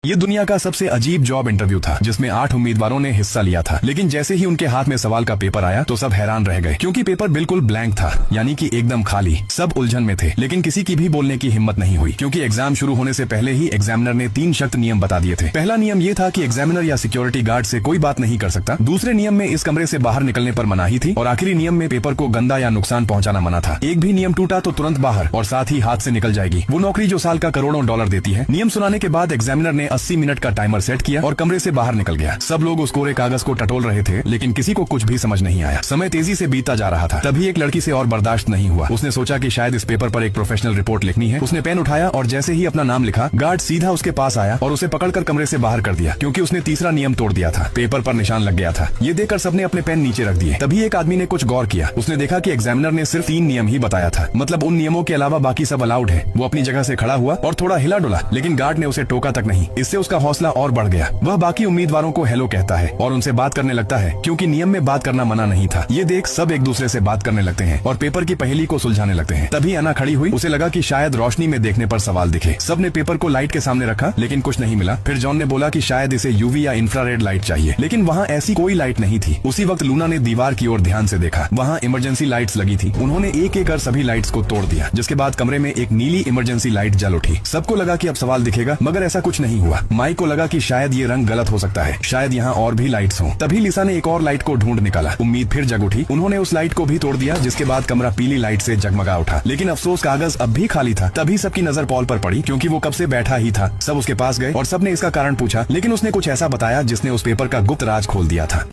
ये दुनिया का सबसे अजीब जॉब इंटरव्यू था जिसमें 8 उम्मीदवारों ने हिस्सा लिया था। लेकिन जैसे ही उनके हाथ में सवाल का पेपर आया तो सब हैरान रह गए, क्योंकि पेपर बिल्कुल ब्लैंक था, यानी कि एकदम खाली। सब उलझन में थे, लेकिन किसी की भी बोलने की हिम्मत नहीं हुई, क्योंकि एग्जाम शुरू होने से पहले ही एग्जामिनर ने 3 सख्त नियम बता दिए थे। पहला नियम ये था कि एग्जामिनर या सिक्योरिटी गार्ड से कोई बात नहीं कर सकता। दूसरे नियम में इस कमरे से बाहर निकलने पर मनाही थी, और आखिरी नियम में पेपर को गंदा या नुकसान पहुंचाना मना था। एक भी नियम टूटा तो तुरंत बाहर, और साथ ही हाथ से निकल जाएगी वो नौकरी जो साल का करोड़ों डॉलर देती है। नियम सुनाने के बाद एग्जामिनर ने 80 मिनट का टाइमर सेट किया और कमरे से बाहर निकल गया। सब लोग उस कोरे कागज को टटोल रहे थे, लेकिन किसी को कुछ भी समझ नहीं आया। समय तेजी से बीतता जा रहा था। तभी एक लड़की से और बर्दाश्त नहीं हुआ। उसने सोचा कि शायद इस पेपर पर एक प्रोफेशनल रिपोर्ट लिखनी है। उसने पेन उठाया और जैसे ही अपना नाम लिखा, गार्ड सीधा उसके पास आया और उसे पकड़कर कमरे से बाहर कर दिया, क्योंकि उसने तीसरा नियम तोड़ दिया था। पेपर पर निशान लग गया था। ये देखकर सबने अपने पेन नीचे रख दिए। तभी एक आदमी ने कुछ गौर किया। उसने देखा कि एग्जामिनर ने सिर्फ 3 नियम ही बताया था, मतलब उन नियमों के अलावा बाकी सब अलाउड है। वो अपनी जगह से खड़ा हुआ और थोड़ा हिला डुला, लेकिन गार्ड ने उसे टोका तक नहीं। इससे उसका हौसला और बढ़ गया। वह बाकी उम्मीदवारों को हेलो कहता है और उनसे बात करने लगता है, क्योंकि नियम में बात करना मना नहीं था। ये देख सब एक दूसरे से बात करने लगते हैं और पेपर की पहेली को सुलझाने लगते हैं। तभी अना खड़ी हुई। उसे लगा कि शायद रोशनी में देखने पर सवाल दिखे। सबने पेपर को लाइट के सामने रखा, लेकिन कुछ नहीं मिला। फिर जॉन ने बोला कि शायद इसे यूवी या इंफ्रारेड लाइट चाहिए, लेकिन वहाँ ऐसी कोई लाइट नहीं थी। उसी वक्त लूना ने दीवार की ओर ध्यान से देखा। वहाँ इमरजेंसी लाइट्स लगी थी। उन्होंने एक एक कर सभी लाइट्स को तोड़ दिया, जिसके बाद कमरे में एक नीली इमरजेंसी लाइट जल उठी। सबको लगा कि अब सवाल दिखेगा, मगर ऐसा कुछ नहीं हुआ। माइक को लगा कि शायद ये रंग गलत हो सकता है, शायद यहाँ और भी लाइट्स हों। तभी लिसा ने एक और लाइट को ढूंढ निकाला। उम्मीद फिर जग उठी। उन्होंने उस लाइट को भी तोड़ दिया, जिसके बाद कमरा पीली लाइट से जगमगा उठा। लेकिन अफसोस कागज अब भी खाली था। तभी सबकी नजर पॉल पर पड़ी, क्योंकि वो कब से बैठा ही था। सब उसके पास गए और सबने इसका कारण पूछा, लेकिन उसने कुछ ऐसा बताया जिसने उस पेपर का गुप्त राज खोल दिया था।